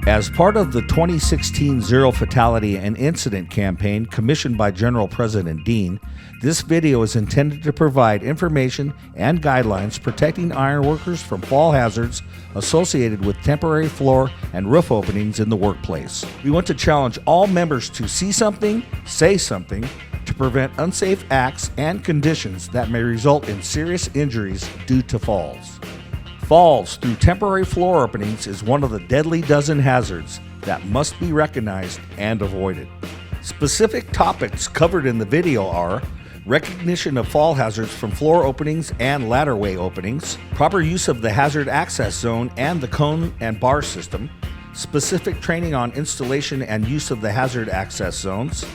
As part of the 2016 Zero Fatality and Incident campaign commissioned by General President Dean, this video is intended to provide information and guidelines protecting ironworkers from fall hazards associated with temporary floor and roof openings in the workplace. We want to challenge all members to see something, say something, to prevent unsafe acts and conditions that may result in serious injuries due to falls. Falls through temporary floor openings is one of the deadly dozen hazards that must be recognized and avoided. Specific topics covered in the video are recognition of fall hazards from floor openings and ladderway openings, proper use of the hazard access zone and the cone and bar system, specific training on installation and use of the hazard access zones,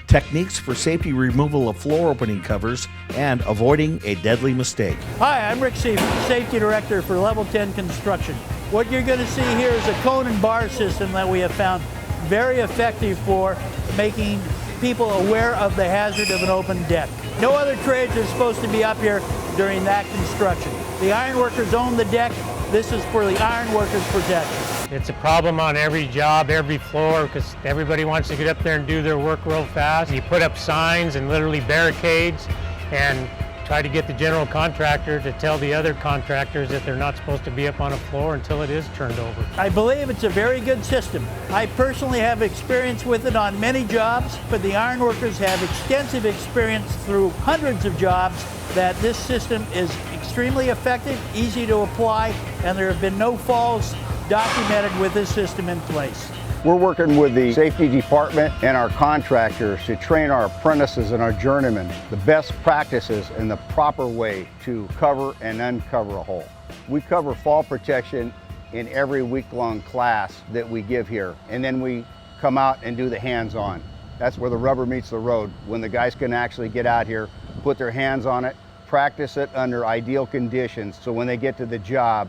techniques for safety removal of floor opening covers, and avoiding a deadly mistake. Hi, I'm Rick Seifert, Safety Director for Level 10 Construction. What you're going to see here is a cone and bar system that we have found very effective for making people aware of the hazard of an open deck. No other trades are supposed to be up here during that construction. The ironworkers own the deck. This is for the ironworkers' protection. It's a problem on every job, every floor, because everybody wants to get up there and do their work real fast. You put up signs and literally barricades and try to get the general contractor to tell the other contractors that they're not supposed to be up on a floor until it is turned over. I believe it's a very good system. I personally have experience with it on many jobs, but the ironworkers have extensive experience through hundreds of jobs that this system is extremely effective, easy to apply, and there have been no falls documented with this system in place. We're working with the safety department and our contractors to train our apprentices and our journeymen the best practices and the proper way to cover and uncover a hole. We cover fall protection in every week-long class that we give here, and then we come out and do the hands-on. That's where the rubber meets the road, when the guys can actually get out here, put their hands on it, practice it under ideal conditions, so when they get to the job,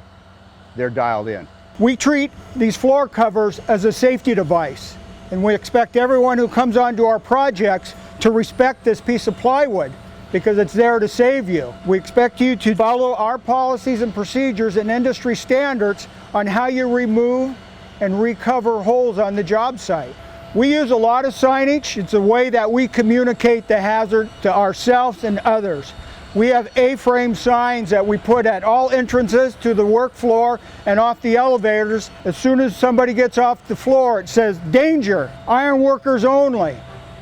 they're dialed in. We treat these floor covers as a safety device, and we expect everyone who comes onto our projects to respect this piece of plywood because it's there to save you. We expect you to follow our policies and procedures and industry standards on how you remove and recover holes on the job site. We use a lot of signage. It's a way that we communicate the hazard to ourselves and others. We have A-frame signs that we put at all entrances to the work floor and off the elevators. As soon as somebody gets off the floor, it says, "Danger, iron workers only,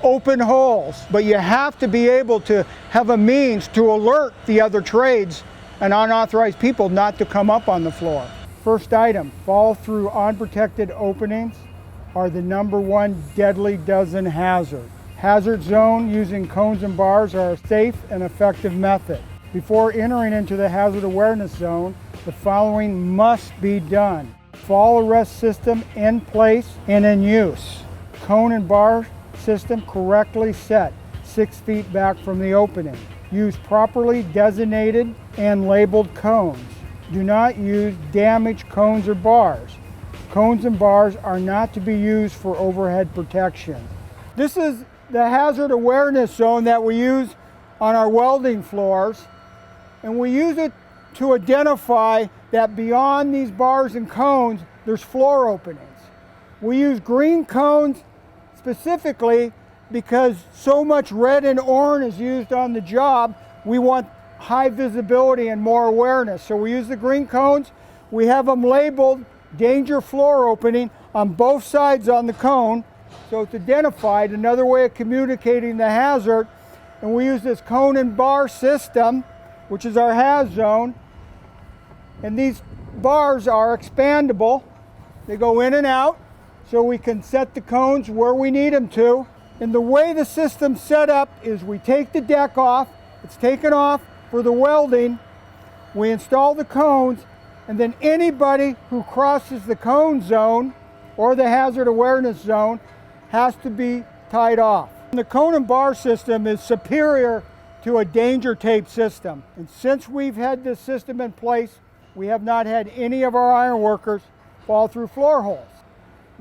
open holes." But you have to be able to have a means to alert the other trades and unauthorized people not to come up on the floor. First item, fall through unprotected openings are the #1 deadly dozen hazard. Hazard zone using cones and bars are a safe and effective method. Before entering into the hazard awareness zone, the following must be done. Fall arrest system in place and in use. Cone and bar system correctly set, 6 feet back from the opening. Use properly designated and labeled cones. Do not use damaged cones or bars. Cones and bars are not to be used for overhead protection. This is the hazard awareness zone that we use on our welding floors, and we use it to identify that beyond these bars and cones there's floor openings. We use green cones specifically because so much red and orange is used on the job. We want high visibility and more awareness, so we use the green cones. We have them labeled danger floor opening on both sides on the cone, so it's identified, another way of communicating the hazard. And we use this cone and bar system, which is our haz zone. And these bars are expandable. They go in and out, so we can set the cones where we need them to. And the way the system's set up is we take the deck off, it's taken off for the welding, we install the cones, and then anybody who crosses the cone zone or the hazard awareness zone has to be tied off. The cone and bar system is superior to a danger tape system. And since we've had this system in place, we have not had any of our iron workers fall through floor holes.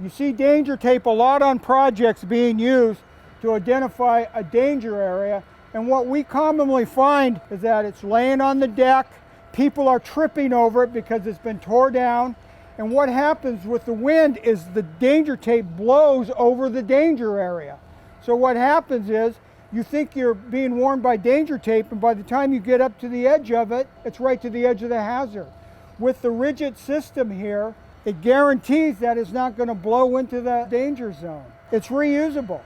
You see danger tape a lot on projects being used to identify a danger area. And what we commonly find is that it's laying on the deck, people are tripping over it because it's been tore down, And what happens with the wind is the danger tape blows over the danger area. So what happens is you think you're being warned by danger tape, and by the time you get up to the edge of it, it's right to the edge of the hazard. With the rigid system here, it guarantees that it's not going to blow into the danger zone. It's reusable.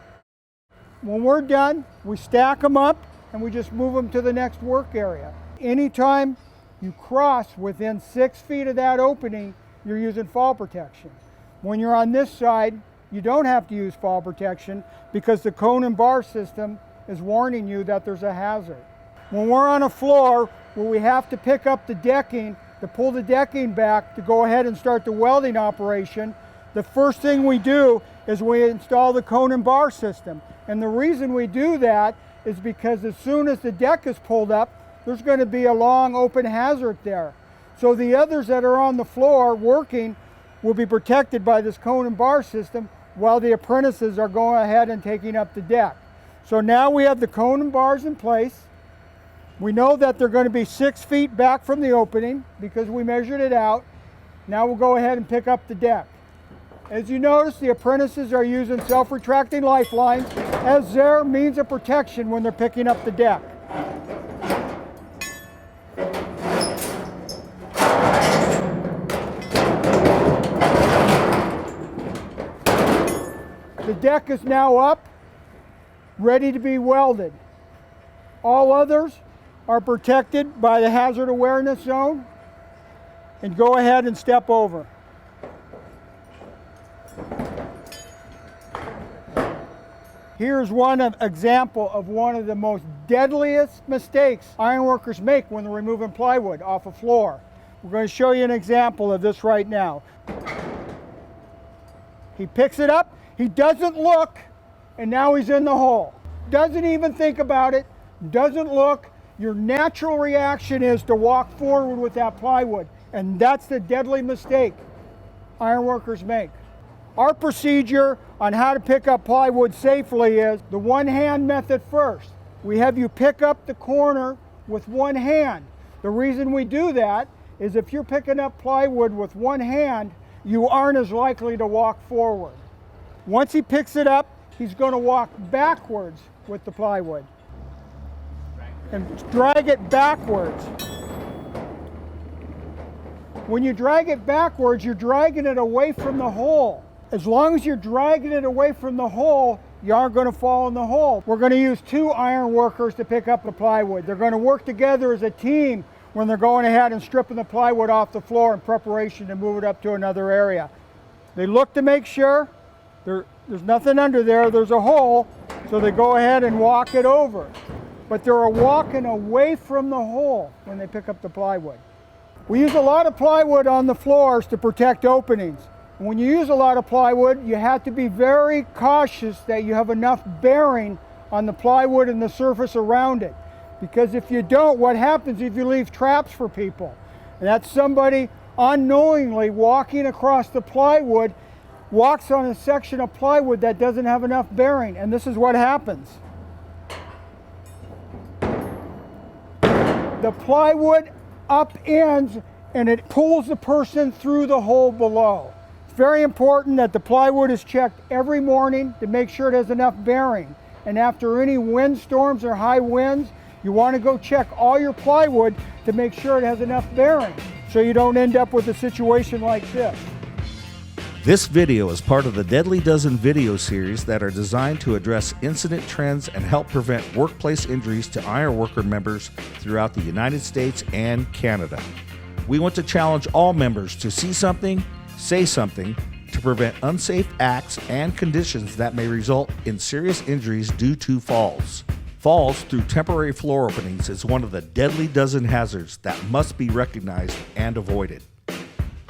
When we're done, we stack them up and we just move them to the next work area. Anytime you cross within 6 feet of that opening, you're using fall protection. When you're on this side, you don't have to use fall protection because the cone and bar system is warning you that there's a hazard. When we're on a floor where we have to pick up the decking, to pull the decking back to go ahead and start the welding operation, the first thing we do is we install the cone and bar system. And the reason we do that is because as soon as the deck is pulled up, there's going to be a long open hazard there. So the others that are on the floor working will be protected by this cone and bar system while the apprentices are going ahead and taking up the deck. So now we have the cone and bars in place. We know that they're going to be 6 feet back from the opening because we measured it out. Now we'll go ahead and pick up the deck. As you notice, the apprentices are using self-retracting lifelines as their means of protection when they're picking up the deck. The deck is now up, ready to be welded. All others are protected by the hazard awareness zone, and go ahead and step over. Here's one example of one of the most deadliest mistakes ironworkers make when they're removing plywood off a floor. We're going to show you an example of this right now. He picks it up, he doesn't look, and now he's in the hole. Doesn't even think about it, doesn't look. Your natural reaction is to walk forward with that plywood, and that's the deadly mistake ironworkers make. Our procedure on how to pick up plywood safely is the one-hand method first. We have you pick up the corner with one hand. The reason we do that is if you're picking up plywood with one hand, you aren't as likely to walk forward. Once he picks it up, he's going to walk backwards with the plywood and drag it backwards. When you drag it backwards, you're dragging it away from the hole. As long as you're dragging it away from the hole, you aren't going to fall in the hole. We're going to use 2 iron workers to pick up the plywood. They're going to work together as a team when they're going ahead and stripping the plywood off the floor in preparation to move it up to another area. They look to make sure there's nothing under there, there's a hole, so they go ahead and walk it over. But they're walking away from the hole when they pick up the plywood. We use a lot of plywood on the floors to protect openings. And when you use a lot of plywood, you have to be very cautious that you have enough bearing on the plywood and the surface around it. Because if you don't, what happens if you leave traps for people? And that's somebody unknowingly walking across the plywood, walks on a section of plywood that doesn't have enough bearing, and this is what happens. The plywood upends and it pulls the person through the hole below. It's very important that the plywood is checked every morning to make sure it has enough bearing. And after any windstorms or high winds, you want to go check all your plywood to make sure it has enough bearing so you don't end up with a situation like this. This video is part of the Deadly Dozen video series that are designed to address incident trends and help prevent workplace injuries to ironworker members throughout the United States and Canada. We want to challenge all members to see something, say something, to prevent unsafe acts and conditions that may result in serious injuries due to falls. Falls through temporary floor openings is one of the deadly dozen hazards that must be recognized and avoided.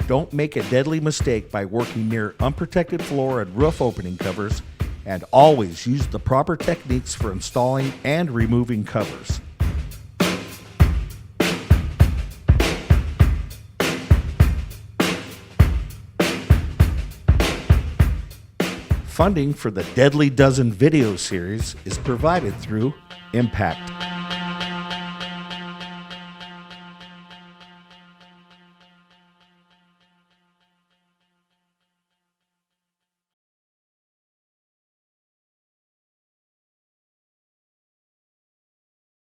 Don't make a deadly mistake by working near unprotected floor and roof opening covers, and always use the proper techniques for installing and removing covers. Funding for the Deadly Dozen video series is provided through Impact.